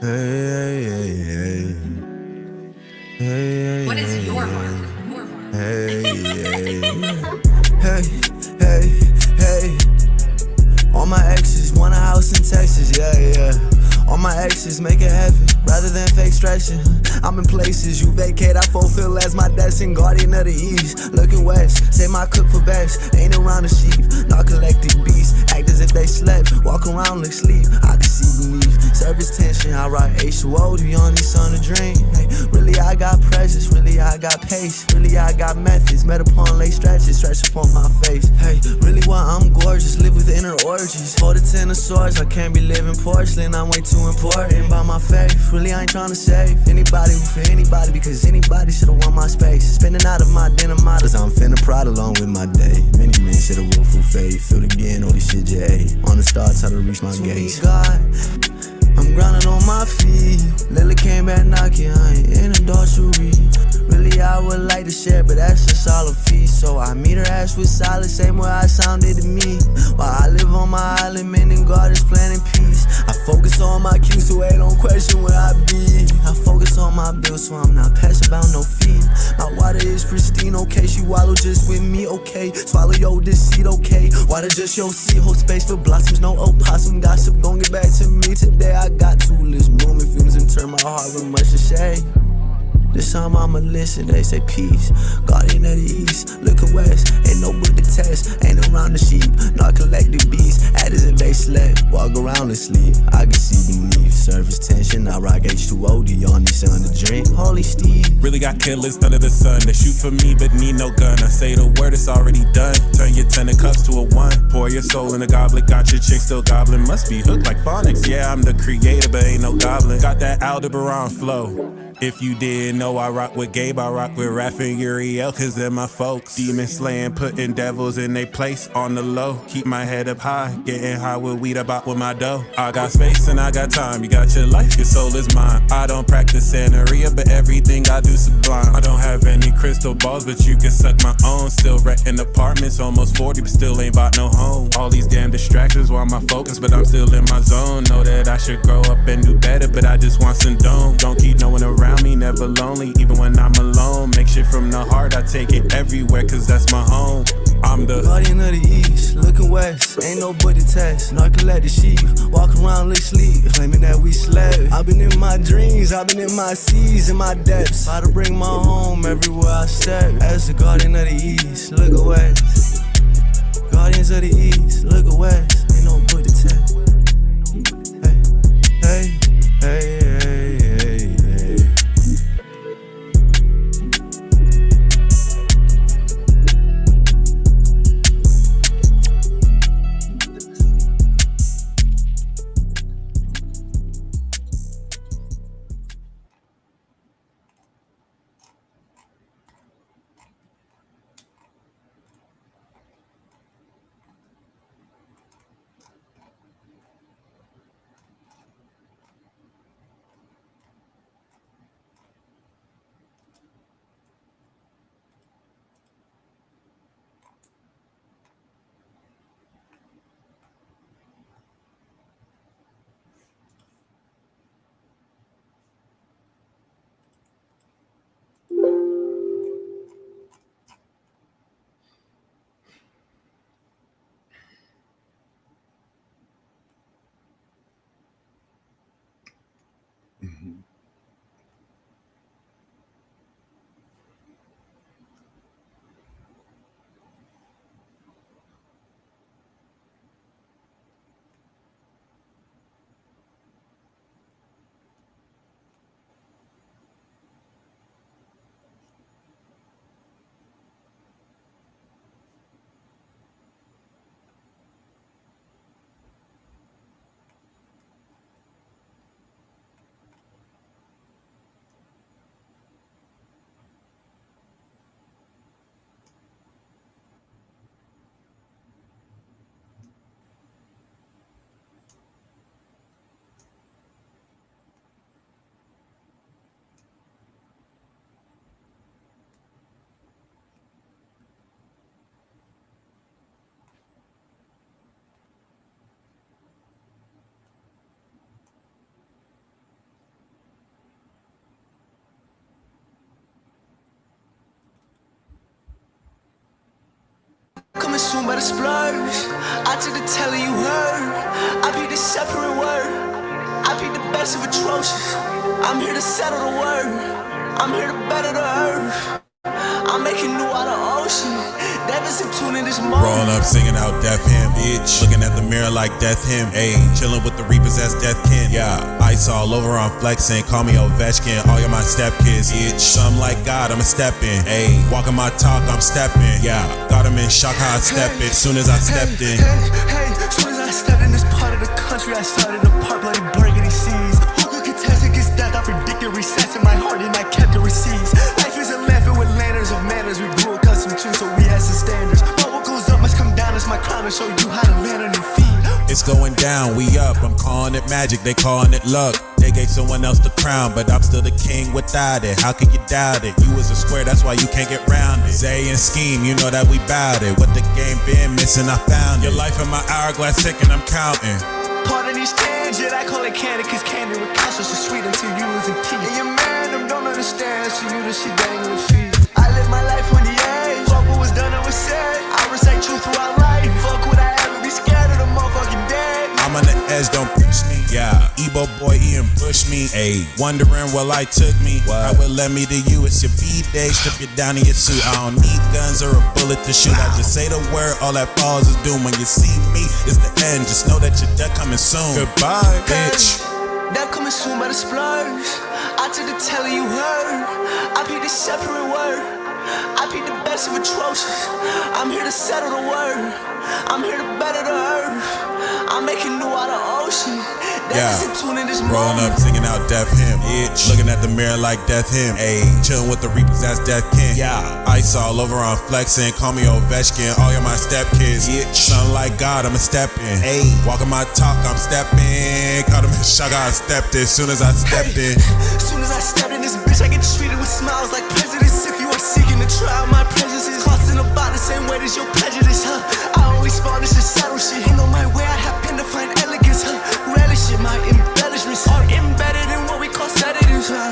What is your mark? Hey. All my exes want a house in Texas, yeah. All my exes make it happen rather than fake stretching. I'm in places you vacate, I fulfill as my destiny. Guardian of the East, looking west. Say my cook for best, ain't around the sheep. Not collected beasts, act as if they slept. Walk around like sleep, I can see beneath. Service tension, I write H2O, the only son of dream. Hey, really I got presence, really I got pace. Really I got methods, met upon late stretches, stretch upon my face. Hey, really why I'm gorgeous, live with inner orgies. Hold a 10 of swords, I can't be living porcelain. I'm way too important by my faith. Really I ain't trying to save anybody for anybody, because anybody should've won my space. Spinning out of my denim models, I'm finna pride along with my day. Many men should've wolf for faith. Feel again, all this shit you ate. On the stars, how to reach my gates. God, I'm grounded on my feet. Lily came back knocking, I ain't in adultery. Really I would like to share, but that's just all a feast. So I meet her ass with silence, same way I sounded to me. While I live on my island, mending God is planning peace. I focus on my cues, so they don't question where I be. I focus on my bills, so I'm not passionate about no fee. My water is pristine, okay. She wallow just with me, okay. Swallow your deceit, okay. Water just your seed, hold space for blossoms. No opossum gossip, gon' get back to me today. I got two lips, blooming fumes and turn my heart with much to shade. This time I'ma listen, they say peace. Guardian of the East, look at west. Ain't no book to test, ain't around the sheep. Not collected beasts, act as if they slept. Walk around and sleep, I can see beneath. Surface tension, I rock H2O, the only son to drink. Holy Steve. Really got killers under the sun. They shoot for me but need no gun. I say the word, it's already done. Turn your 10 of cups to a 1. Pour your soul in a goblet, got your chick still gobbling. Must be hooked like phonics, yeah, I'm the creator but ain't no goblin. Got that Aldebaran flow. If you didn't know, I rock with Gabe, I rock with Raph and Uriel, cause they're my folks. Demon slaying, putting devils in their place on the low. Keep my head up high, getting high with weed about with my dough. I got space and I got time, you got your life, your soul is mine. I don't practice Santeria, but everything I do sublime. I don't have any crystal balls, but you can suck my own. Still renting apartments, almost 40, but still ain't bought no home. All these damn distractions while my focus, but I'm still in my zone. Know that I should grow up and do better, but I just want some dome. Don't keep no one around me, never lonely, even when I'm alone. Make shit from the heart, I take it everywhere, cause that's my home. I'm the Guardian of the East, looking west. Ain't no book to test, not collected sheep. Walk around like sleep, claiming that we slept. I've been in my dreams, I've been in my seas, in my depths. How to bring my home everywhere I step. As the Guardian of the East, look west. Guardians of the East, look west. Ain't no book to test. Hey. consumed by the splurge. I took the telling you heard. I beat the separate word. I beat the best of atrocious. I'm here to settle the word. I'm here to better the earth. I'm making new out of ocean. Devils in tune in this moment. Rolling up, singing out death hymn, bitch. Looking at the mirror like death hymn, ayy. Chilling with the reapers, that's death kin. Yeah, ice all over, I'm flexing. Call me Ovechkin, all you my step kids, bitch. Something like God, I'ma step in, ayy. Walking my talk, I'm stepping. Yeah, got him in shock how I step it. Soon as I stepped in. Hey, soon as I stepped in this part of the country, I started to part bloody burgundy seas. Who could contest against death? I predicted recess in my heart and I kept the receipts. Life is a landfill with lanterns of manners we grew accustomed to, so we had some standards. But what goes up must come down, it's my crown to show you how to land on your feet. It's going down, we up. I'm calling it magic, they calling it luck. They gave someone else the crown, but I'm still the king without it. How could you doubt it? You was a square, that's why you can't get round it. Zay and Scheme, you know that we bout it. What the game been missing, I found it. Your life in my hourglass ticking, I'm counting. Part of these tangent, I call it candy, cause candy with counsel so sweet until you losing teeth. And your man, them don't understand, so you the shit dangling feet. I live my life on the edge, fuck what was done and was said. I recite truth throughout life, fuck would I ever be scared of the motherfucking dead. I'm on the edge, don't push me. Yeah, Ebo boy Ian push me. Ayy, wondering what life took me. How it led me to you, it's your B-day. Strip you down in your suit. I don't need guns or a bullet to shoot. I just say the word, all that falls is doom. When you see me, it's the end. Just know that your death coming soon. Goodbye, bitch. Death coming soon by the splurge. I took the telling you heard. I beat the separate word. I beat the best of atrocious. I'm here to settle the word. I'm here to better the earth. I'm making new out of ocean. Yeah, rolling up, singing out death hymn, bitch. Looking at the mirror like death hymn, ayy. Chilling with the reapers, that's death kin. Yeah, ice all over, I'm flexing. Call me Ovechkin, all you my step kids, bitch. Something like God, I'ma step in, ayy. Walking my talk, I'm stepping. Caught him in shock, I stepped in. Soon as I stepped in. Soon as I stepped in this bitch, I get treated with smiles like presidents. If you are seeking the trial, my presence is costing about the same weight as your prejudice, huh? I only spawn this is saddle shit. Ain't on my way, I happen to find elegance, huh? Relish it, my embellishments are embedded in what we call sedatives, huh?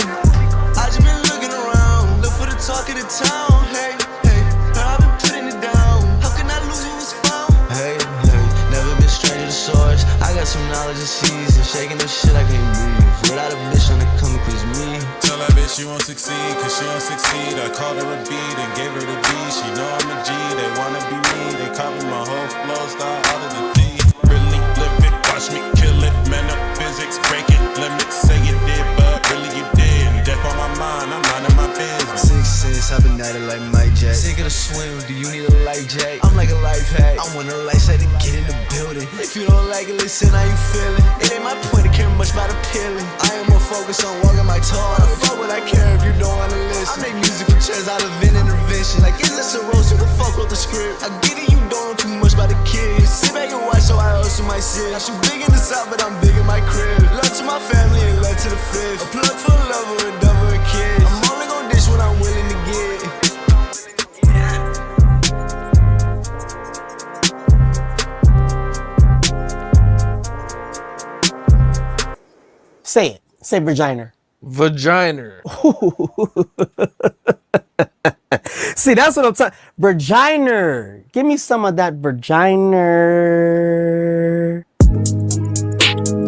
I just been looking around, look for the talk of the town, hey, hey. Now I've been putting it down, how can I lose what was found? Hey, hey, never been stranger to source. I got some knowledge of season, shaking the shit I can't breathe. Without a bitch on the come cause me. Tell that bitch she won't succeed, cause she don't succeed. I called her a beat and gave her the B. She know I'm a G, they wanna be me. They copy my whole flow, style out of the D. Really live it, watch me kill it. Man up physics, break it, limits. Say you did, but really you did. Death on my mind, I'm minding my business. 6 I've been at it like Mike Jack. Sick of the swim, do you need a life jack? I'm like a life hack, I want a life set to get in the building. If you don't like it, listen how you feeling. It ain't my point to care much about appealing. I am more focused on walking my talk. I fuck what I care if you don't wanna listen. I make music with chairs out of an intervention. Like is this a roast? Who the fuck wrote the script? I get it, you don't know too much about the kids. Sit back and watch so I hustle my shit. I shoot big in the south, but I'm big in my crib. Love to my family and love to the fifth. A plug for a lover, a double, a kid. I'm only gon' dish what I'm willing to get. Say it. Say vagina. Vagina. See, that's what I'm talking. Vagina. Give me some of that vagina.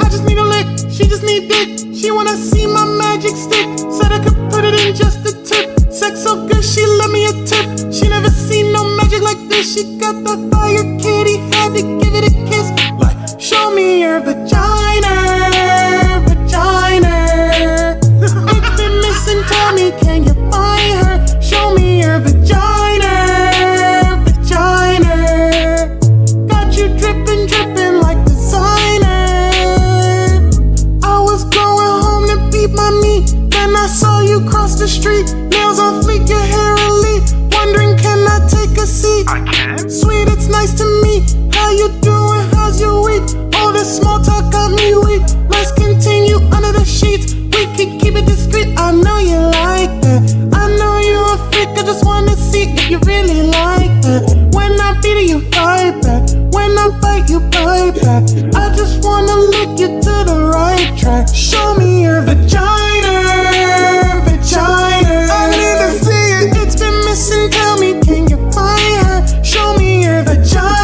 I just need a lick. She just need dick. She wanna see my magic stick. Said I could put it in just a tip. Sex so good, she left me a tip. She never seen no magic like this. She got that fire kitty, had to give it a kiss. Like, show me your vagina. It's been missing, tell me, can you find her? Show me your vagina. Got you dripping, dripping like designer. I was going home to beat my meat. Then I saw you cross the street. Nails on fleek, your hair elite. Wondering, can I take a seat? I can. Sweet, it's nice to meet. How you doing? How's your week? All this small talk got me weak. Let's continue under the sheets. We can keep it discreet. I know you like that. I know you're a freak. I just wanna see if you really like that. When I beat it, you fight back. When I bite, you bite back. I just wanna lick you to the right track. Show me your vagina. I need to see it. It's been missing. Tell me, can you find her? Show me your vagina.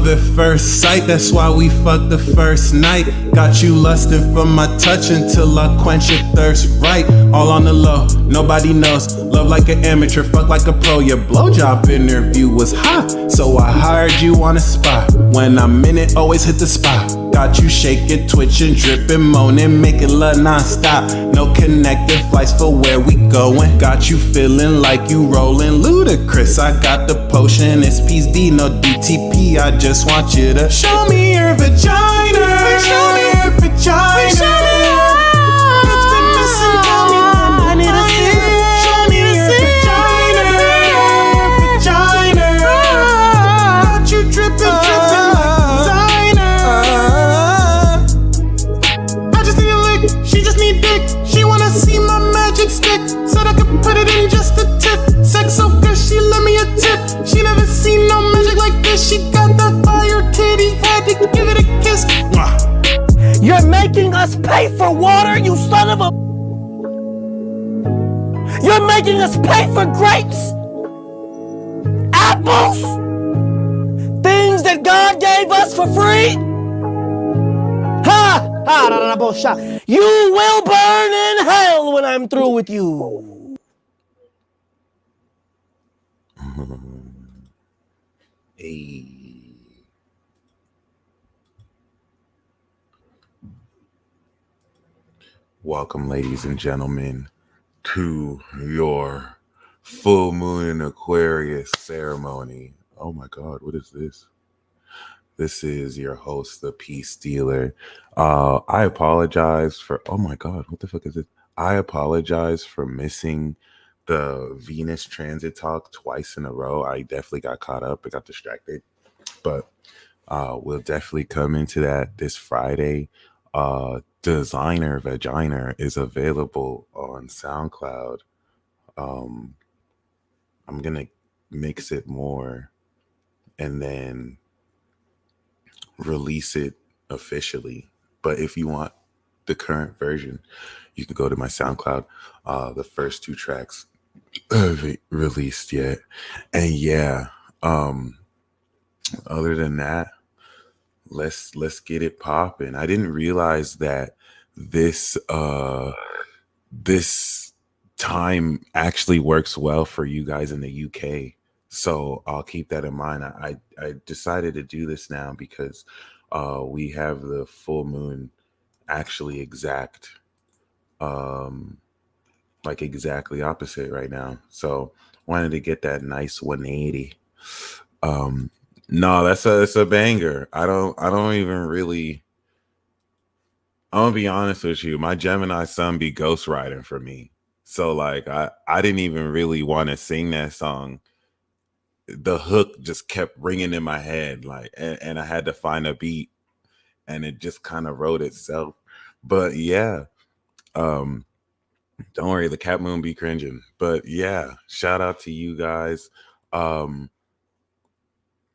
Love at first sight, that's why we fucked the first night. Got you lusting for my touch until I quench your thirst, right? All on the low, nobody knows. Love like an amateur, fuck like a pro. Your blowjob interview was hot, so I hired you on the spot. When I'm in it, always hit the spot. Got you shaking, twitching, dripping, moaning, making love non-stop. No connecting flights for where we going. Got you feeling like you rolling ludicrous. I got the potion, it's Peace D, no DTP. I just want you to show me your vagina. Show me your vagina. It's been missing, tell me when I need to see it. Show me your vagina. Got you dripping, dripping like designer. I just need a lick, she just need dick. She wanna see my magic stick, so I could put it in just a tip. Sex so good, she let me a tip. She never seen no magic like this. She got that fire titty, had to give it a kiss. You're making us pay for water, you son of a... You're making us pay for grapes, apples, things that God gave us for free. Ha! Ha! Da, da, da, bullshit. You will burn in hell when I'm through with you. Hey. Welcome, ladies and gentlemen, to your full moon in Aquarius ceremony. Oh my God, what is this? This is your host, the Peace Dealer. I apologize for, oh my God, what the fuck is this? I apologize for missing the Venus transit talk twice in a row. I definitely got caught up. I got distracted, but we'll definitely come into that this Friday. Designer Vagina is available on SoundCloud. I'm gonna mix it more and then release it officially. But if you want the current version, you can go to my SoundCloud. The first 2 tracks released yet. And yeah, other than that, let's get it popping. I didn't realize that this time actually works well for you guys in the UK. So I'll keep that in mind. I decided to do this now because we have the full moon actually exactly opposite right now. So wanted to get that nice 180. No, that's a banger. I don't even really. I'm gonna be honest with you. My Gemini sun be ghostwriting for me. So like I didn't even really want to sing that song. The hook just kept ringing in my head, like, and I had to find a beat, and it just kind of wrote itself. But yeah, don't worry, the cat moon be cringing. But yeah, shout out to you guys.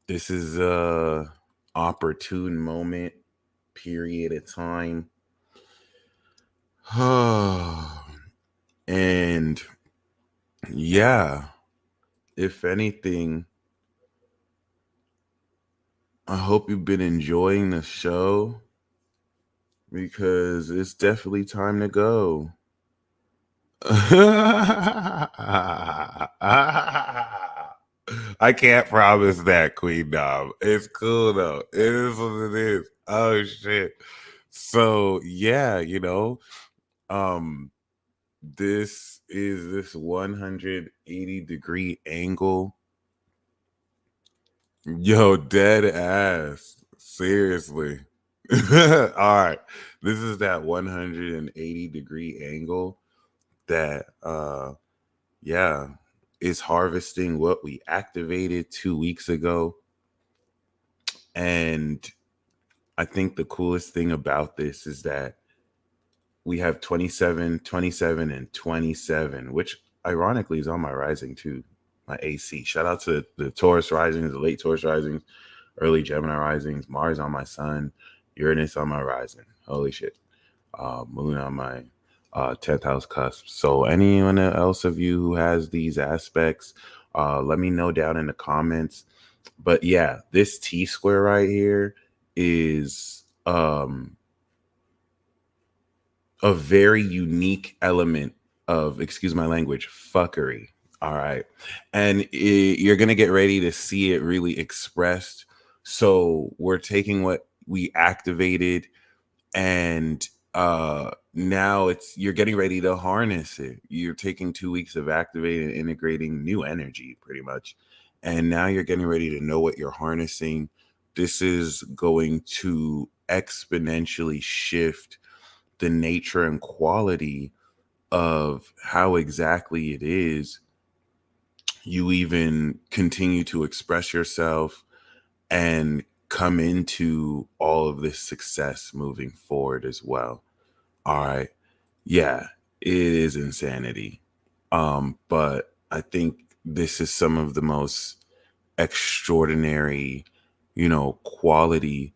This is a opportune moment, period of time. And yeah, if anything, I hope you've been enjoying the show because it's definitely time to go. I can't promise that, Queen Dom. It's cool though. It is what it is. Oh shit. So yeah, this is this 180-degree angle. Yo, dead ass. Seriously. All right. This is that 180-degree angle that is harvesting what we activated 2 weeks ago. And I think the coolest thing about this is that we have 27, 27, and 27, which ironically is on my rising too, my AC. Shout out to the Taurus risings, the late Taurus risings, early Gemini risings, Mars on my sun, Uranus on my rising. Holy shit. Moon on my 10th house cusp. So anyone else of you who has these aspects, let me know down in the comments. But yeah, this T square right here is a very unique element of, excuse my language, fuckery. All right. And you're going to get ready to see it really expressed. So we're taking what we activated, and now you're getting ready to harness it. You're taking 2 weeks of activating and integrating new energy pretty much, and now you're getting ready to know what you're harnessing. This is going to exponentially shift the nature and quality of how exactly it is you even continue to express yourself and come into all of this success moving forward as well. All right. Yeah, it is insanity. But I think this is some of the most extraordinary, quality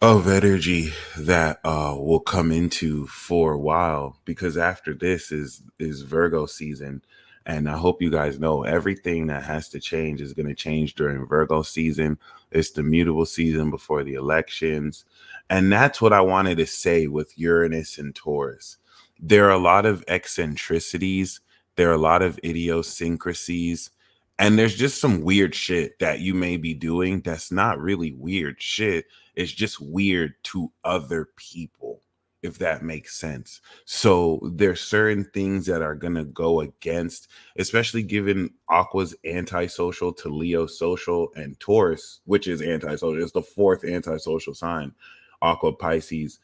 of energy that will come into for a while, because after this is Virgo season. And I hope you guys know everything that has to change is going to change during Virgo season. It's the mutable season before the elections. And that's what I wanted to say with Uranus and Taurus. There are a lot of eccentricities, there are a lot of idiosyncrasies, and there's just some weird shit that you may be doing that's not really weird shit. It's just weird to other people, if that makes sense. So there's certain things that are going to go against, especially given Aqua's antisocial to Leo social, and Taurus, which is antisocial. It's the fourth antisocial sign. Aqua, Pisces,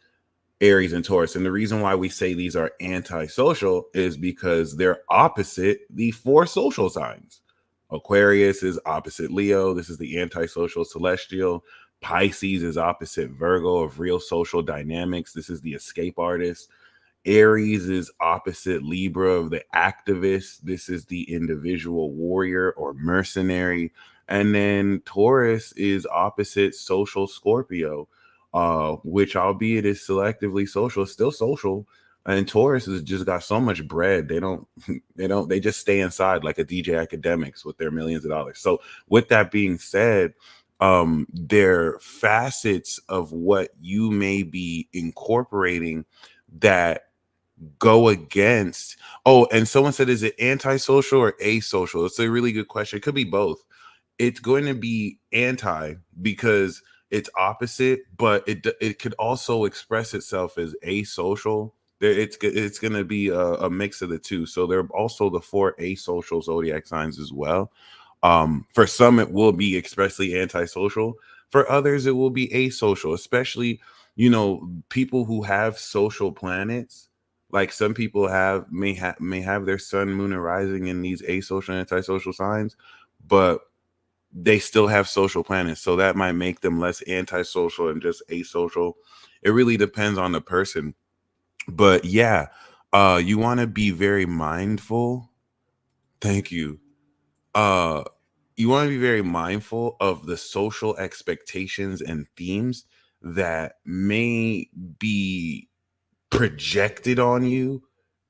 Aries, and Taurus. And the reason why we say these are antisocial is because they're opposite the four social signs. Aquarius is opposite Leo. This is the antisocial celestial. Pisces is opposite Virgo of real social dynamics. This is the escape artist. Aries is opposite Libra of the activist. This is the individual warrior or mercenary. And then Taurus is opposite social Scorpio, which, albeit is selectively social, still social. And Taurus has just got so much bread. They just stay inside like a DJ Academics with their millions of dollars. So with that being said, there are facets of what you may be incorporating that go against. Oh, and someone said, is it antisocial or asocial? It's a really good question. It could be both. It's going to be anti because it's opposite, but it could also express itself as asocial. It's going to be a mix of the two. So there are also the four asocial zodiac signs as well. For some, it will be expressly antisocial. For others, it will be asocial, especially, people who have social planets. Like some people may have their sun, moon, and rising in these asocial and antisocial signs, but they still have social planets. So that might make them less antisocial and just asocial. It really depends on the person. But yeah, you want to be very mindful. Thank you. You want to be very mindful of the social expectations and themes that may be projected on you,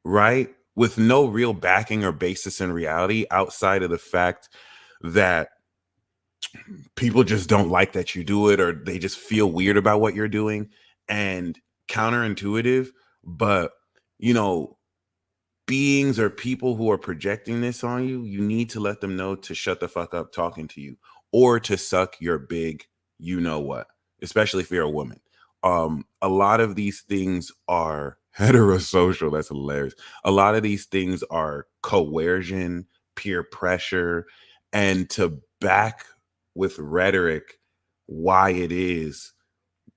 right? With no real backing or basis in reality outside of the fact that people just don't like that you do it, or they just feel weird about what you're doing, and counterintuitive. But, you know, beings or people who are projecting this on you, you need to let them know to shut the fuck up talking to you, or to suck your big, you know what, especially if you're a woman. A lot of these things are heterosocial. That's hilarious. A lot of these things are coercion, peer pressure, and to back with rhetoric why it is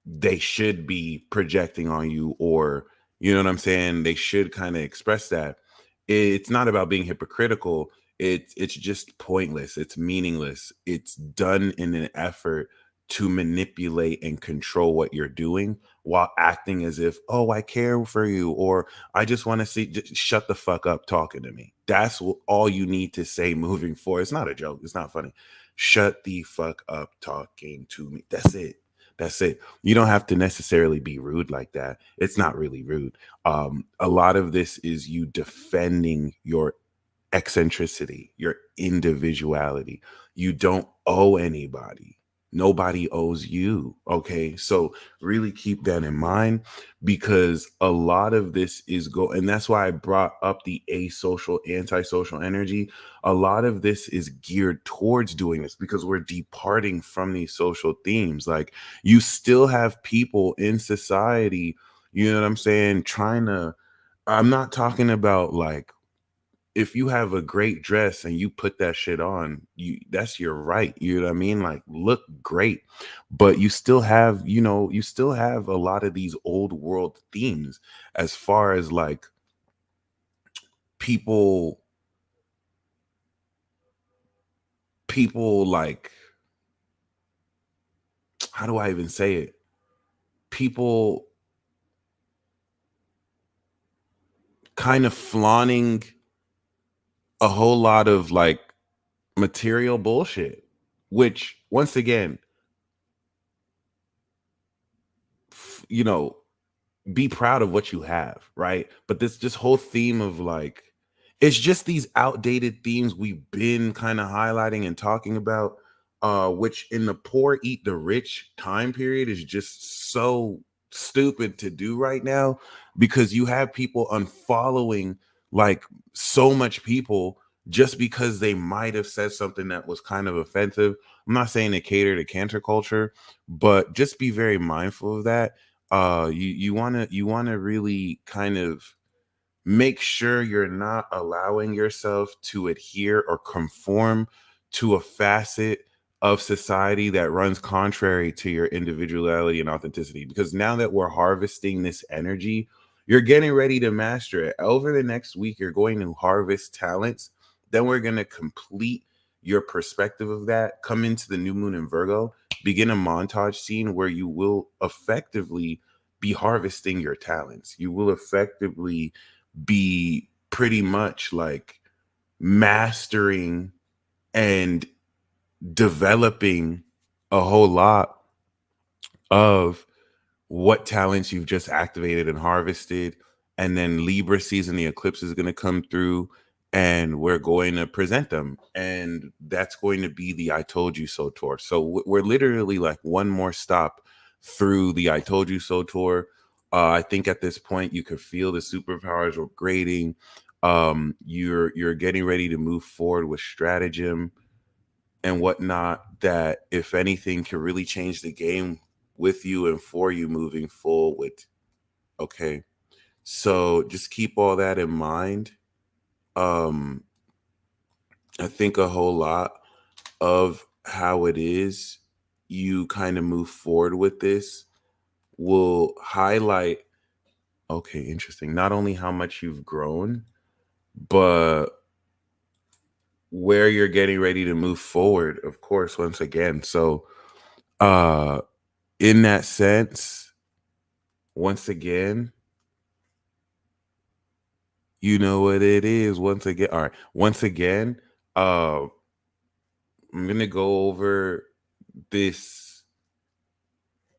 they should be projecting on you, or you know what I'm saying, they should kind of express that. It's not about being hypocritical. It's just pointless. It's meaningless. It's done in an effort to manipulate and control what you're doing, while acting as if, oh, I care for you, or I just want to see, just shut the fuck up talking to me. That's all you need to say moving forward. It's not a joke. It's not funny. Shut the fuck up talking to me. That's it. That's it. You don't have to necessarily be rude like that. It's not really rude. A lot of this is you defending your eccentricity, your individuality. You don't owe anybody. Nobody owes you. Okay. So really keep that in mind, because a lot of this is and that's why I brought up the asocial, antisocial energy. A lot of this is geared towards doing this because we're departing from these social themes. Like, you still have people in society, you know what I'm saying, I'm not talking about like, if you have a great dress and you put that shit on, that's your right. You know what I mean? Like, look great. But you still have, you still have a lot of these old world themes as far as like people like, how do I even say it? People kind of flaunting a whole lot of like material bullshit, which once again, you know, be proud of what you have, right? But this just whole theme of like, it's just these outdated themes we've been kind of highlighting and talking about, which in the poor eat the rich time period is just so stupid to do right now, because you have people unfollowing like so much people just because they might have said something that was kind of offensive. I'm not saying to cater to cancer culture, but just be very mindful of that. You want to really kind of make sure you're not allowing yourself to adhere or conform to a facet of society that runs contrary to your individuality and authenticity, because now that we're harvesting this energy, you're getting ready to master it. Over the next week, you're going to harvest talents, then we're going to complete your perspective of that, come into the new moon in Virgo, begin a montage scene where you will effectively be harvesting your talents. You will effectively be pretty much like mastering and developing a whole lot of what talents you've just activated and harvested. And then Libra season, the eclipse is going to come through and we're going to present them. And that's going to be the I Told You So tour. So we're literally like one more stop through the I Told You So tour. I think at this point you could feel the superpowers are grading. You're getting ready to move forward with stratagem and whatnot, that if anything can really change the game with you and for you moving forward. Okay. So just keep all that in mind. I think a whole lot of how it is you kind of move forward with this will highlight, okay, interesting, not only how much you've grown, but where you're getting ready to move forward, of course, once again. So in that sense, once again, you know what it is. Once again, all right. Once again, I'm gonna go over this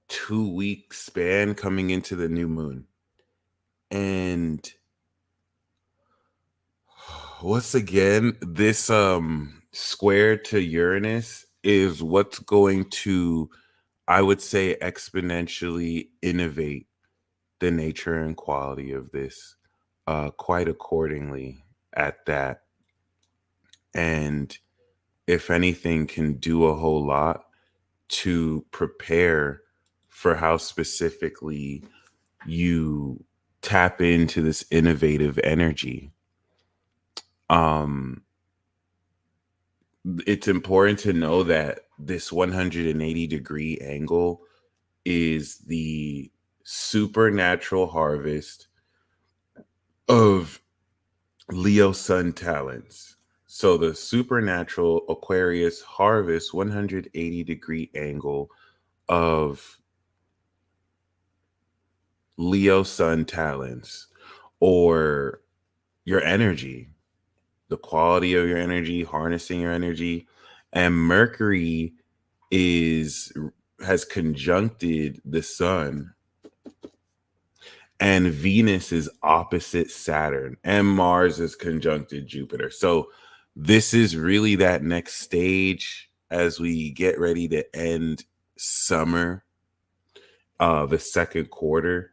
2-week span coming into the new moon. And once again, this square to Uranus is what's going to, I would say, exponentially innovate the nature and quality of this, quite accordingly at that. And if anything, can do a whole lot to prepare for how specifically you tap into this innovative energy. It's important to know that this 180-degree angle is the supernatural harvest of Leo Sun talents. So the supernatural Aquarius harvest 180-degree angle of Leo Sun talents, or your energy, the quality of your energy, harnessing your energy. And Mercury has conjuncted the sun. and Venus is opposite Saturn, and Mars is conjuncted Jupiter. So this is really that next stage as we get ready to end summer, the second quarter.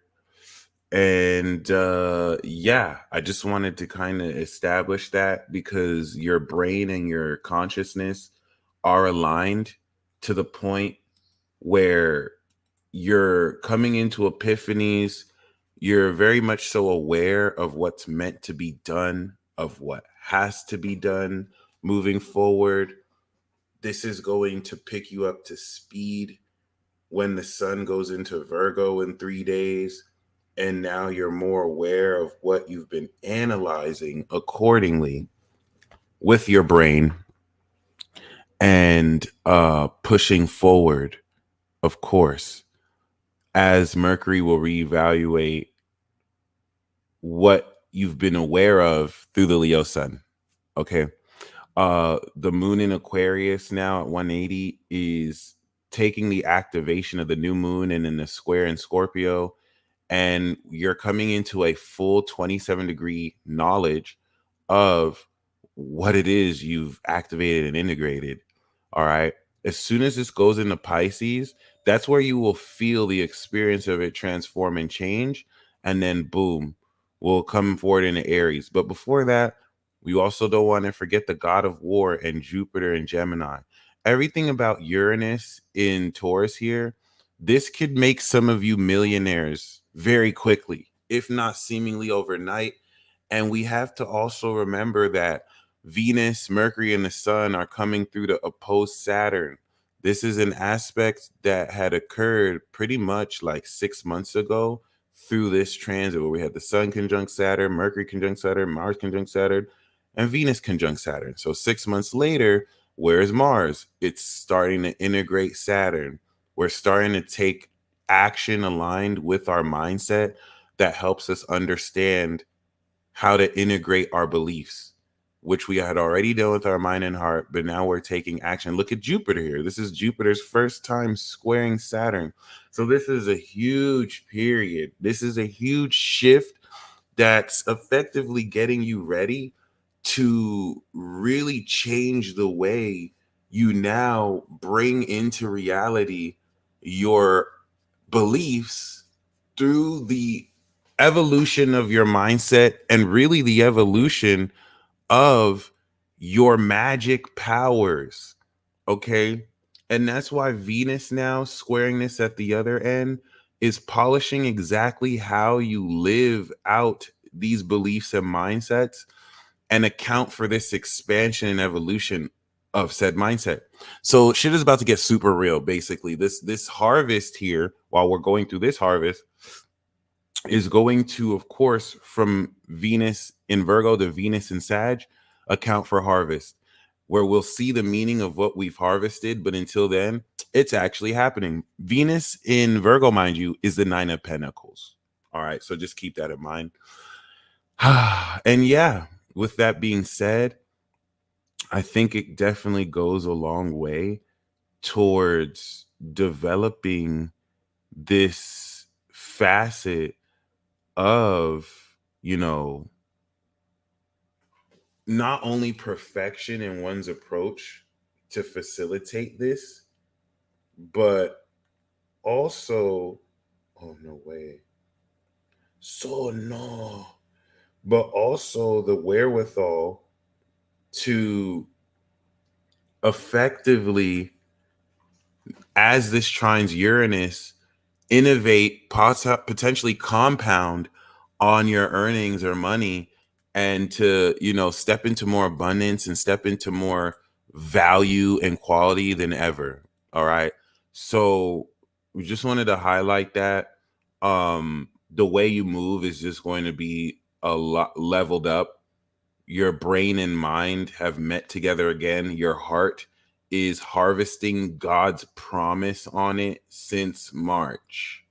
And yeah, I just wanted to kind of establish that because your brain and your consciousness are aligned to the point where you're coming into epiphanies. You're very much so aware of what's meant to be done, of what has to be done moving forward. This is going to pick you up to speed when the sun goes into Virgo in 3 days. And now you're more aware of what you've been analyzing accordingly with your brain and pushing forward, of course, as Mercury will reevaluate what you've been aware of through the Leo sun. Okay. The moon in Aquarius now at 180 is taking the activation of the new moon and in the square in Scorpio, and you're coming into a full 27-degree knowledge of what it is you've activated and integrated. All right. As soon as this goes into Pisces, that's where you will feel the experience of it transform and change. And then boom, we'll come forward into Aries. But before that, we also don't want to forget the god of war and Jupiter and Gemini. Everything about Uranus in Taurus here, this could make some of you millionaires very quickly, if not seemingly overnight. And we have to also remember that Venus, Mercury, and the Sun are coming through to oppose Saturn. This is an aspect that had occurred pretty much like 6 months ago through this transit where we had the Sun conjunct Saturn, Mercury conjunct Saturn, Mars conjunct Saturn, and Venus conjunct Saturn. So 6 months later, where's Mars? It's starting to integrate Saturn. We're starting to take action aligned with our mindset that helps us understand how to integrate our beliefs, which we had already done with our mind and heart, but now we're taking action. Look at Jupiter here. This is Jupiter's first time squaring Saturn. So this is a huge period. This is a huge shift that's effectively getting you ready to really change the way you now bring into reality your beliefs through the evolution of your mindset and really the evolution of your magic powers. Okay. And that's why Venus now squaring this at the other end is polishing exactly how you live out these beliefs and mindsets and account for this expansion and evolution of said mindset. So shit is about to get super real. Basically, this harvest here, while we're going through this harvest, is going to, of course, from Venus in Virgo to Venus in Sag, account for harvest, where we'll see the meaning of what we've harvested. But until then, it's actually happening. Venus in Virgo, mind you, is the 9 of Pentacles. All right. So just keep that in mind. And yeah, with that being said, I think it definitely goes a long way towards developing this facet of, not only perfection in one's approach to facilitate this, but also, oh, no way. So no. But also the wherewithal to effectively, as this trines Uranus, innovate, potentially compound on your earnings or money, and to, step into more abundance and step into more value and quality than ever. All right. So we just wanted to highlight that. The way you move is just going to be a lot leveled up. Your brain and mind have met together again. Your heart is harvesting God's promise on it since March.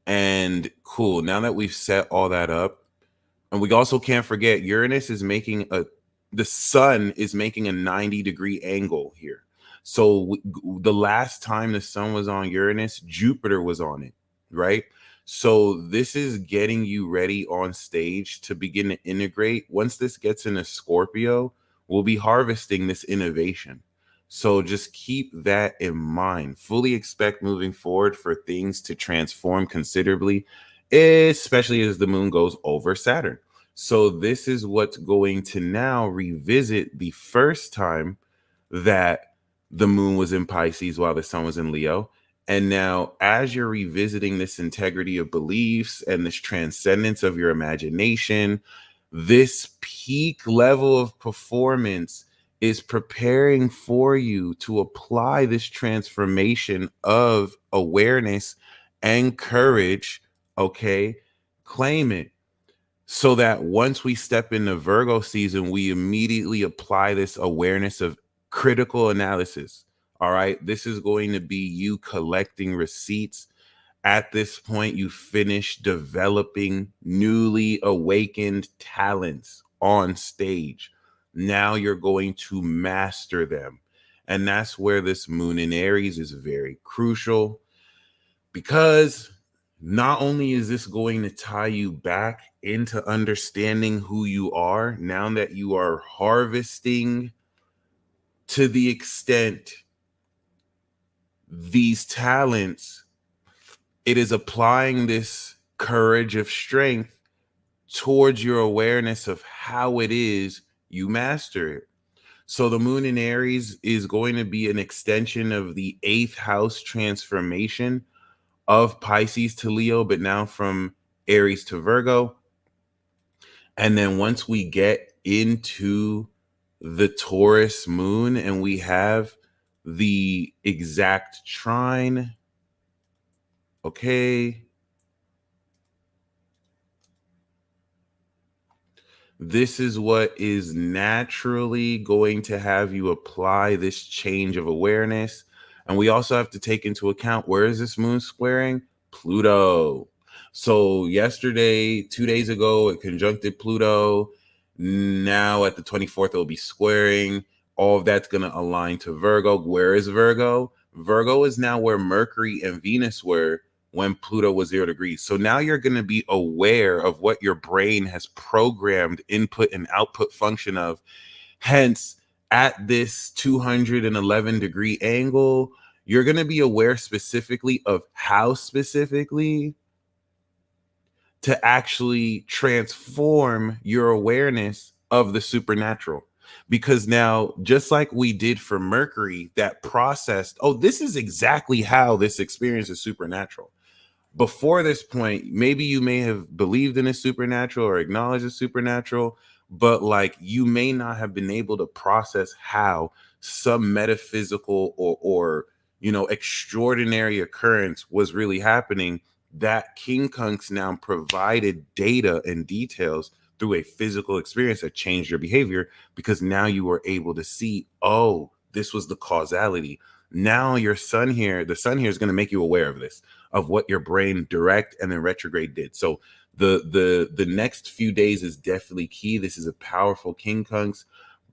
And cool. Now that we've set all that up, and we also can't forget Uranus is making the sun is making a 90-degree angle here. So the last time the sun was on Uranus, Jupiter was on it, right? So this is getting you ready on stage to begin to integrate. Once this gets into Scorpio, we'll be harvesting this innovation. So just keep that in mind. Fully expect moving forward for things to transform considerably, especially as the moon goes over Saturn. So this is what's going to now revisit the first time that the moon was in Pisces while the sun was in Leo. And now, as you're revisiting this integrity of beliefs and this transcendence of your imagination, this peak level of performance is preparing for you to apply this transformation of awareness and courage. Okay, claim it. So that once we step into Virgo season, we immediately apply this awareness of critical analysis. All right. This is going to be you collecting receipts. At this point, you finish developing newly awakened talents on stage. Now you're going to master them. And that's where this moon in Aries is very crucial, because not only is this going to tie you back into understanding who you are now that you are harvesting to the extent these talents, it is applying this courage of strength towards your awareness of how it is you master it. So the moon in Aries is going to be an extension of the 8th house transformation of Pisces to Leo, but now from Aries to Virgo. And then once we get into the Taurus moon and we have the exact trine, okay, this is what is naturally going to have you apply this change of awareness. And we also have to take into account, where is this moon squaring? Pluto. So yesterday, 2 days ago, it conjuncted Pluto. Now at the 24th, it'll be squaring. All of that's going to align to Virgo. Where is Virgo? Virgo is now where Mercury and Venus were when Pluto was 0 degrees. So now you're going to be aware of what your brain has programmed input and output function of. Hence, at this 211 degree angle, you're going to be aware specifically of how specifically to actually transform your awareness of the supernatural. Because now, just like we did for Mercury, that processed, oh, this is exactly how this experience is supernatural. Before this point, maybe you may have believed in a supernatural or acknowledged a supernatural, but like you may not have been able to process how some metaphysical or extraordinary occurrence was really happening. That King Kunks now provided data and details through a physical experience that changed your behavior, because now you were able to see, oh, this was the causality. Now the sun here is going to make you aware of this, of what your brain direct and then retrograde did. So the next few days is definitely key. This is a powerful King Kunks.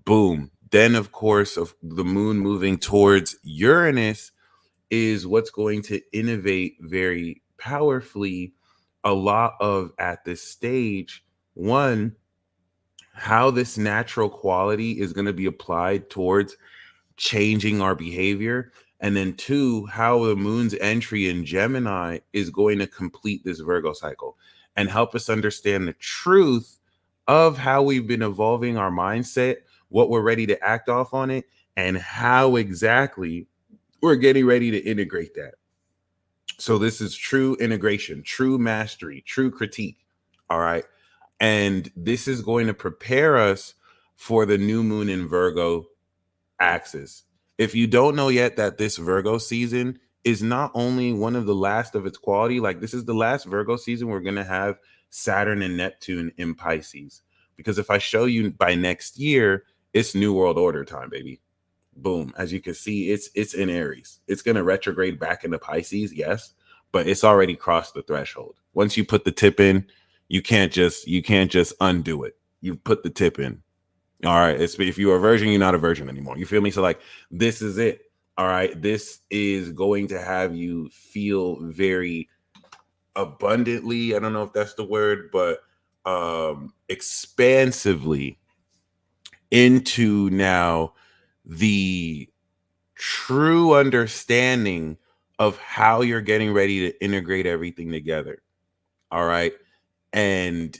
Boom. Then, of course, of the moon moving towards Uranus is what's going to innovate very powerfully a lot of at this stage. One, how this natural quality is going to be applied towards changing our behavior. And then two, how the moon's entry in Gemini is going to complete this Virgo cycle and help us understand the truth of how we've been evolving our mindset, what we're ready to act off on it, and how exactly we're getting ready to integrate that. So this is true integration, true mastery, true critique. All right. And this is going to prepare us for the new moon in Virgo axis. If you don't know yet that this Virgo season is not only one of the last of its quality, like this is the last Virgo season we're going to have Saturn and Neptune in Pisces. Because if I show you by next year, it's New World Order time, baby. Boom. As you can see, it's in Aries. It's going to retrograde back into Pisces, yes, but it's already crossed the threshold. Once you put the tip in, you can't just undo it. You put the tip in. All right. If you're a virgin, you're not a virgin anymore. You feel me? So like, this is it. All right. This is going to have you feel very abundantly, I don't know if that's the word, but expansively into now the true understanding of how you're getting ready to integrate everything together. All right. And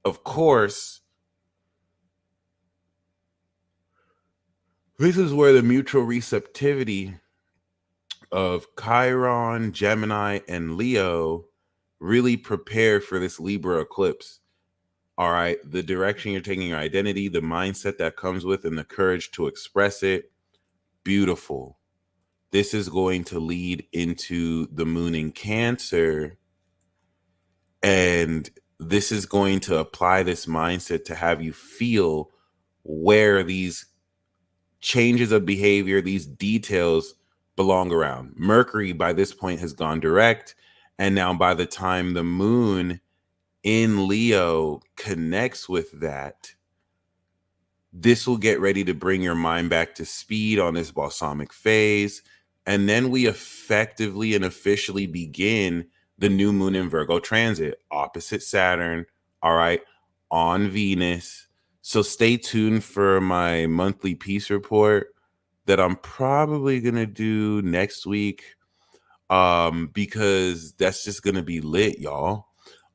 of course, this is where the mutual receptivity of Chiron, Gemini, and Leo really prepare for this Libra eclipse. All right. The direction you're taking your identity, the mindset that comes with, and the courage to express it. Beautiful. This is going to lead into the moon in Cancer. And this is going to apply this mindset to have you feel where these changes of behavior, these details belong around. Mercury by this point has gone direct. And now by the time the moon in Leo connects with that, this will get ready to bring your mind back to speed on this balsamic phase. And then we effectively and officially begin the new moon in Virgo transit, opposite Saturn, all right, on Venus. So stay tuned for my monthly peace report that I'm probably going to do next week, because that's just going to be lit, y'all.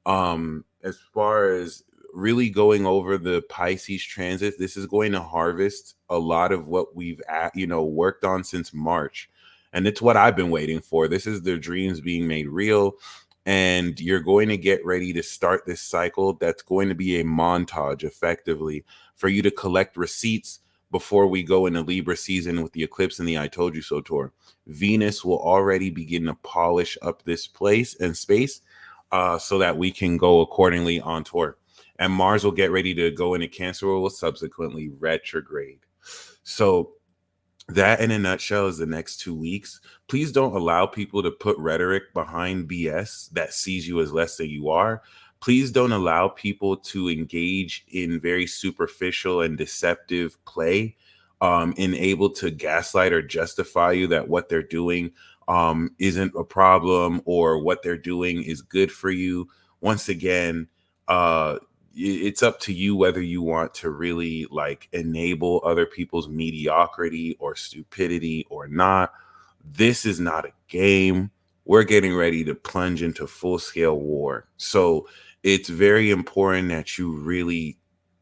As far as really going over the Pisces transit, this is going to harvest a lot of what we've worked on since March, and it's what I've been waiting for. This is the dreams being made real, and you're going to get ready to start this cycle that's going to be a montage effectively for you to collect receipts before we go into Libra season with the eclipse and the I Told You So tour. Venus will already begin to polish up this place and space, so that we can go accordingly on tour. And Mars will get ready to go into Cancer, or will subsequently retrograde. So that in a nutshell is the next 2 weeks. Please don't allow people to put rhetoric behind BS that sees you as less than you are. Please don't allow people to engage in very superficial and deceptive play, in able to gaslight or justify you that what they're doing isn't a problem, or what they're doing is good for you. Once again, it's up to you whether you want to really like enable other people's mediocrity or stupidity or not. This is not a game. We're getting ready to plunge into full-scale war. So it's very important that you really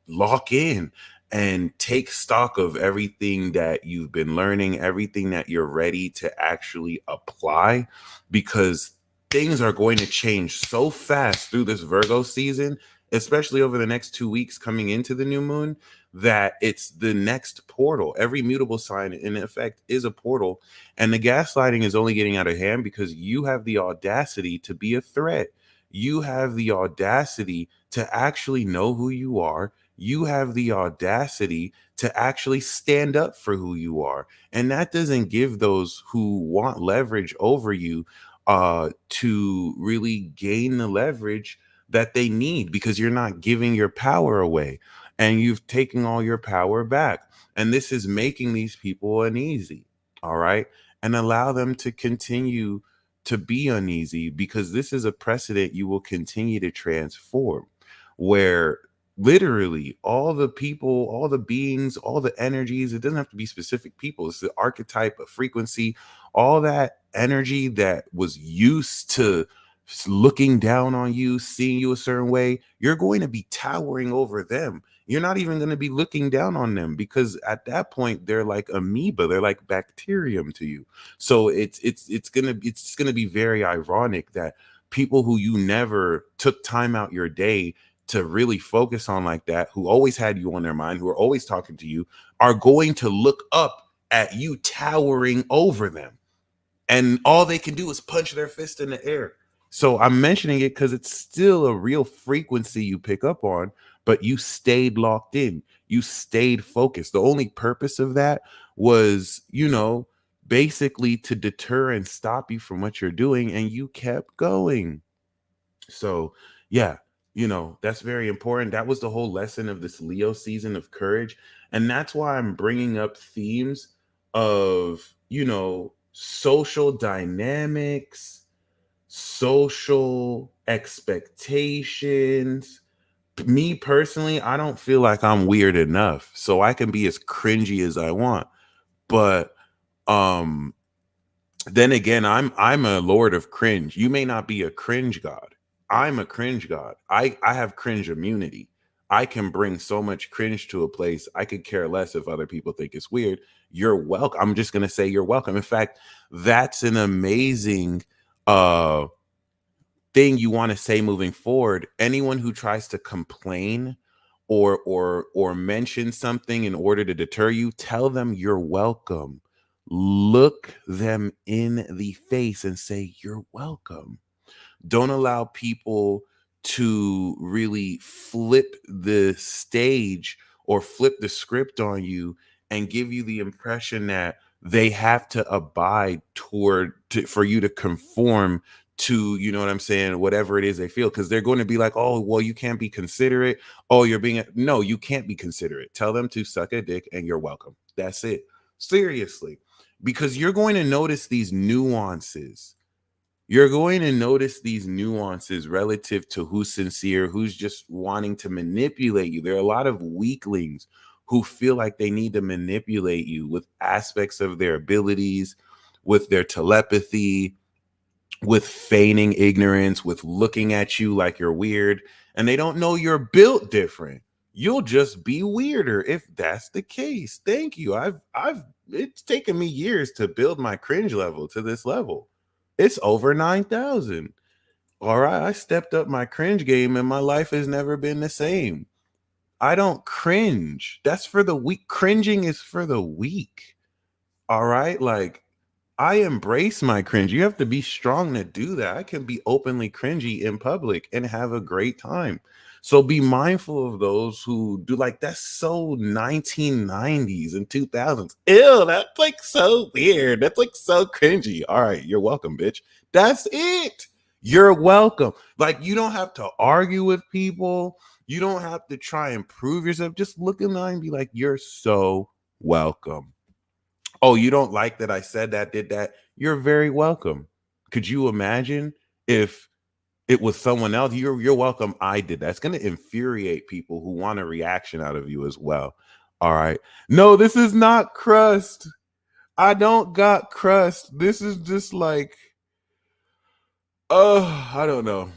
lock in and take stock of everything that you've been learning, everything that you're ready to actually apply, because things are going to change so fast through this Virgo season, especially over the next 2 weeks coming into the new moon, that it's the next portal. Every mutable sign in effect is a portal, and the gaslighting is only getting out of hand because you have the audacity to be a threat. You have the audacity to actually know who you are. You have the audacity to actually stand up for who you are. And that doesn't give those who want leverage over you to really gain the leverage that they need, because you're not giving your power away and you've taken all your power back. And this is making these people uneasy. All right. And allow them to continue to be uneasy, because this is a precedent you will continue to transform, where literally all the people, all the beings, all the energies, it doesn't have to be specific people, it's the archetype of frequency, all that energy that was used to looking down on you, seeing you a certain way, you're going to be towering over them. You're not even going to be looking down on them, because at that point they're like amoeba, they're like bacterium to you. So it's gonna be very ironic that people who you never took time out your day to really focus on like that, who always had you on their mind, who are always talking to you, are going to look up at you towering over them. And all they can do is punch their fist in the air. So I'm mentioning it because it's still a real frequency you pick up on, but you stayed locked in. You stayed focused. The only purpose of that was, basically to deter and stop you from what you're doing, and you kept going. So, yeah, that's very important. That was the whole lesson of this Leo season of courage. And that's why I'm bringing up themes of, social dynamics, social expectations. Me personally, I don't feel like I'm weird enough, so I can be as cringy as I want. But um then again, I'm a lord of cringe. You may not be a cringe god. I'm a cringe god. I have cringe immunity. I can bring so much cringe to a place. I could care less if other people think it's weird. You're welcome. I'm just gonna say you're welcome. In fact, that's an amazing thing you want to say moving forward. Anyone who tries to complain or mention something in order to deter you, tell them you're welcome. Look them in the face and say you're welcome. Don't allow people to really flip the stage or flip the script on you and give you the impression that they have to abide for you to conform to, you know what I'm saying, whatever it is they feel, because they're going to be like, oh, well, you can't be considerate. Oh, no, you can't be considerate. Tell them to suck a dick and you're welcome. That's it. Seriously, because you're going to notice these nuances. You're going to notice these nuances relative to who's sincere, who's just wanting to manipulate you. There are a lot of weaklings who feel like they need to manipulate you with aspects of their abilities, with their telepathy, with feigning ignorance, with looking at you like you're weird, and they don't know you're built different. You'll just be weirder if that's the case. Thank you. It's taken me years to build my cringe level to this level. It's over 9,000. All right, I stepped up my cringe game and my life has never been the same. I don't cringe. That's for the weak. Cringing is for the weak. All right, like I embrace my cringe. You have to be strong to do that. I can be openly cringy in public and have a great time. So be mindful of those who do like that's so 1990s and 2000s. Ew, that's like so weird. That's like so cringy. All right, you're welcome, bitch. That's it. You're welcome. Like you don't have to argue with people. You don't have to try and prove yourself. Just look in line and be like, you're so welcome. Oh, you don't like that I said that, did that? You're very welcome. Could you imagine if it was someone else? You're welcome. I did that. It's going to infuriate people who want a reaction out of you as well. All right. No, this is not crust. I don't got crust. This is just like, oh, I don't know.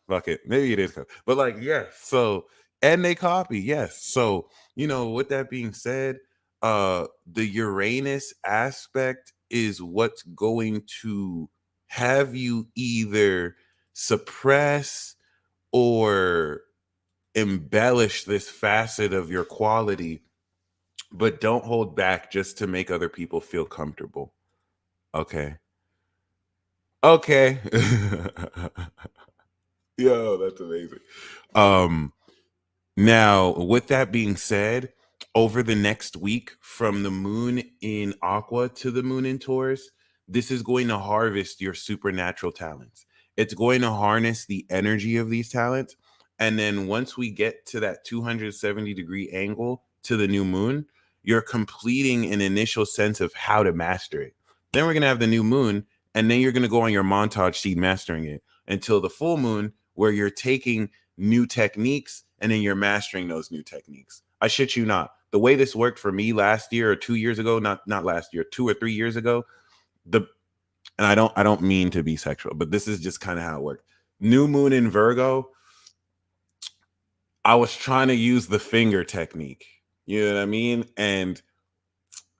Fuck it. Maybe it is. But like, yes. So, and they copy. Yes. So, with that being said, the Uranus aspect is what's going to have you either suppress or embellish this facet of your quality, but don't hold back just to make other people feel comfortable. Okay. Yo, that's amazing. Now, with that being said, over the next week, from the moon in Aqua to the moon in Taurus, this is going to harvest your supernatural talents. It's going to harness the energy of these talents. And then once we get to that 270-degree angle to the new moon, you're completing an initial sense of how to master it. Then we're going to have the new moon, and then you're going to go on your montage seed mastering it until the full moon, where you're taking new techniques and then you're mastering those new techniques. I shit you not. The way this worked for me last year or 2 years ago, not last year, 2 or 3 years ago, and I don't mean to be sexual, but this is just kind of how it worked. New moon in Virgo, I was trying to use the finger technique. You know what I mean? And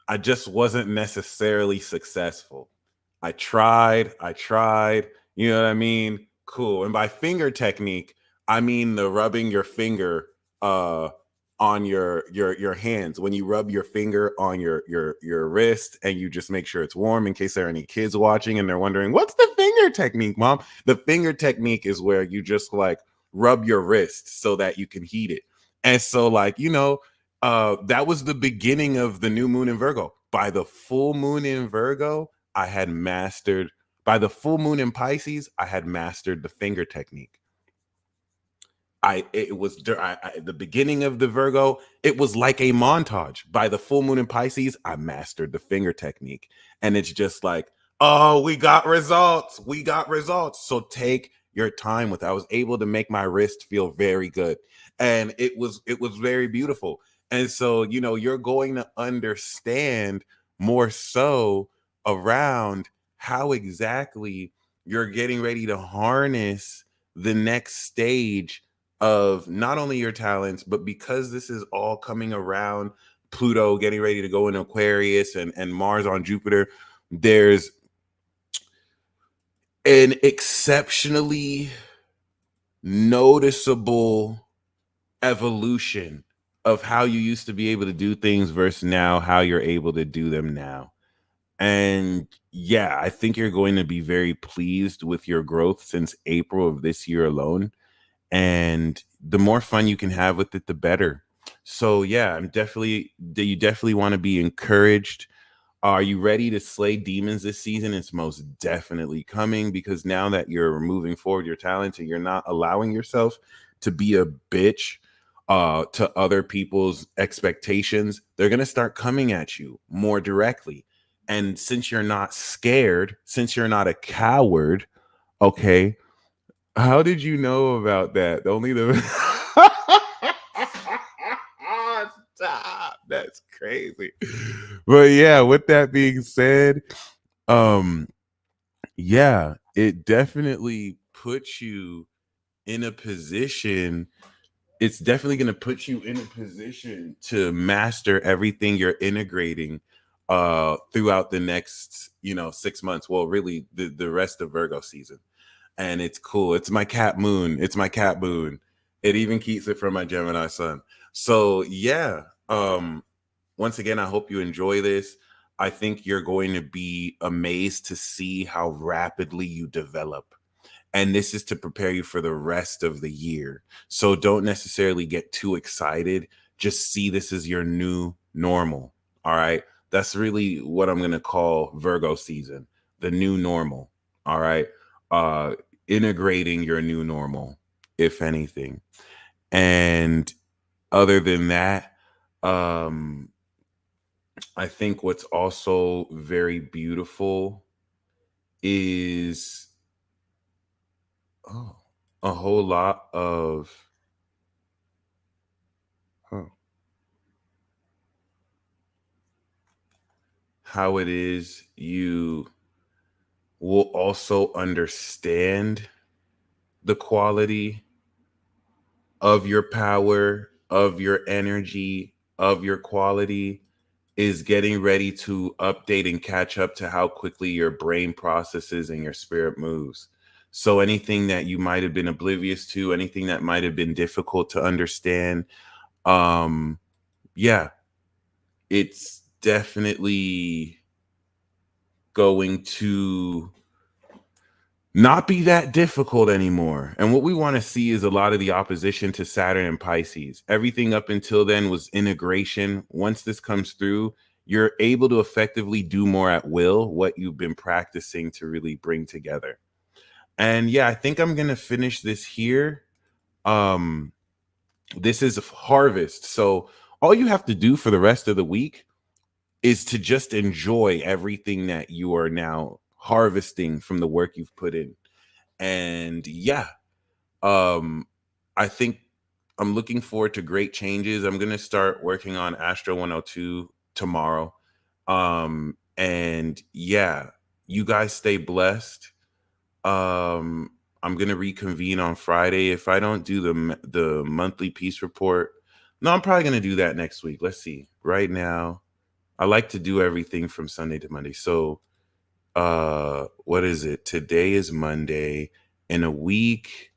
I just wasn't necessarily successful. I tried, you know what I mean? Cool. And by finger technique, I mean the rubbing your finger on your hands. When you rub your finger on your wrist and you just make sure it's warm, in case there are any kids watching and they're wondering, what's the finger technique, Mom? The finger technique is where you just like rub your wrist so that you can heat it. And so like, that was the beginning of the new moon in Virgo. By the full moon in Virgo, by the full moon in Pisces, I had mastered the finger technique. It was the beginning of the Virgo. It was like a montage. By the full moon in Pisces, I mastered the finger technique. And it's just like, oh, we got results. So take your time with. I was able to make my wrist feel very good, and it was very beautiful. And so, you're going to understand more so around how exactly you're getting ready to harness the next stage of not only your talents, but because this is all coming around Pluto getting ready to go in Aquarius, and Mars on Jupiter, there's an exceptionally noticeable evolution of how you used to be able to do things versus now how you're able to do them now. And yeah, I think you're going to be very pleased with your growth since April of this year alone. And the more fun you can have with it, the better. So yeah, you definitely want to be encouraged. Are you ready to slay demons this season? It's most definitely coming, because now that you're moving forward your talents and you're not allowing yourself to be a bitch to other people's expectations, they're going to start coming at you more directly. And since you're not scared, since you're not a coward, okay, how did you know about that? Only the stop. That's crazy. But yeah, with that being said, um, yeah, it definitely puts you in a position. It's definitely going to put you in a position to master everything you're integrating throughout the next 6 months. Well, really the rest of Virgo season. And it's cool. It's my cat moon. It even keeps it from my Gemini sun. So yeah, once again, I hope you enjoy this. I think you're going to be amazed to see how rapidly you develop. And this is to prepare you for the rest of the year. So don't necessarily get too excited. Just see this as your new normal. All right. That's really what I'm going to call Virgo season, the new normal. All right. Integrating your new normal, if anything. And other than that, I think what's also very beautiful is a whole lot of how it is you will also understand the quality of your power, of your energy, of your quality, is getting ready to update and catch up to how quickly your brain processes and your spirit moves. So anything that you might have been oblivious to, anything that might have been difficult to understand, yeah, it's definitely going to not be that difficult anymore. And what we want to see is a lot of the opposition to Saturn and Pisces. Everything up until then was integration. Once this comes through, you're able to effectively do more at will, what you've been practicing to really bring together. And yeah, I think I'm going to finish this here. This is harvest. So all you have to do for the rest of the week is to just enjoy everything that you are now harvesting from the work you've put in. And yeah, I think I'm looking forward to great changes. I'm going to start working on Astro 102 tomorrow. And yeah, you guys stay blessed. I'm going to reconvene on Friday. If I don't do the monthly peace report, no, I'm probably going to do that next week. Let's see. Right now, I like to do everything from Sunday to Monday. So what is it? Today is Monday. In a week,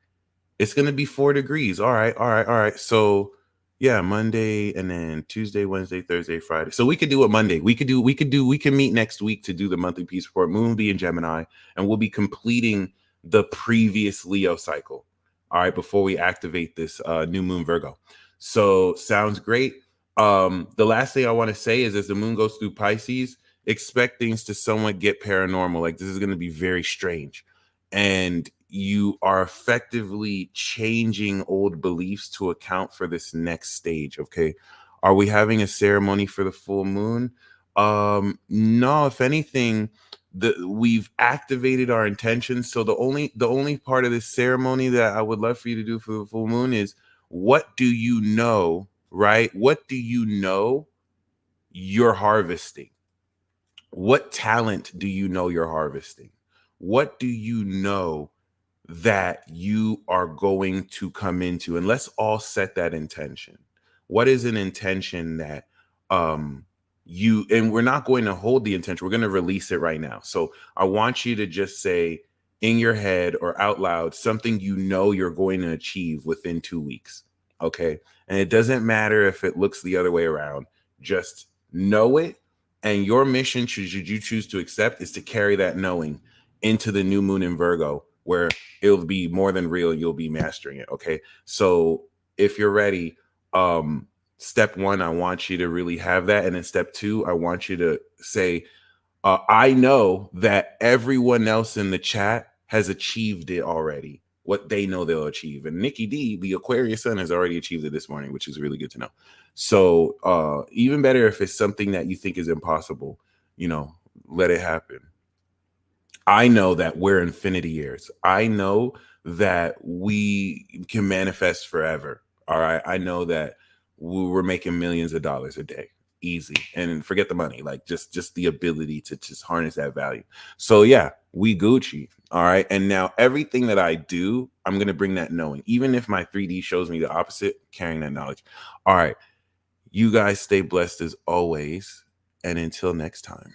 it's gonna be 4 degrees. All right. So yeah, Monday, and then Tuesday, Wednesday, Thursday, Friday. So we could do it Monday. We can meet next week to do the monthly peace report. Moon will be in Gemini, and we'll be completing the previous Leo cycle. All right, before we activate this new moon Virgo. So sounds great. The last thing I want to say is, as the moon goes through Pisces, expect things to somewhat get paranormal. Like, this is going to be very strange. And you are effectively changing old beliefs to account for this next stage. Okay. Are we having a ceremony for the full moon? No, if anything, we've activated our intentions. So the only part of this ceremony that I would love for you to do for the full moon is, what do you know, right? What do you know you're harvesting? What talent do you know you're harvesting? What do you know that you are going to come into? And let's all set that intention. What is an intention that you, and we're not going to hold the intention, we're going to release it right now. So I want you to just say in your head or out loud something you know you're going to achieve within 2 weeks. Okay. And it doesn't matter if it looks the other way around, just know it. And your mission, should you choose to accept, is to carry that knowing into the new moon in Virgo, where it'll be more than real. You'll be mastering it. Okay. So if you're ready, step 1, I want you to really have that. And then step 2, I want you to say, I know that everyone else in the chat has achieved it already, what they know they'll achieve. And Nikki D, the Aquarius sun, has already achieved it this morning, which is really good to know. So even better if it's something that you think is impossible, let it happen. I know that we're infinity years. I know that we can manifest forever. All right. I know that we're making millions of dollars a day. Easy. And forget the money, like just the ability to just harness that value. So yeah, we Gucci. All right. And now everything that I do, I'm going to bring that knowing, even if my 3D shows me the opposite, carrying that knowledge. All right. You guys stay blessed as always. And until next time.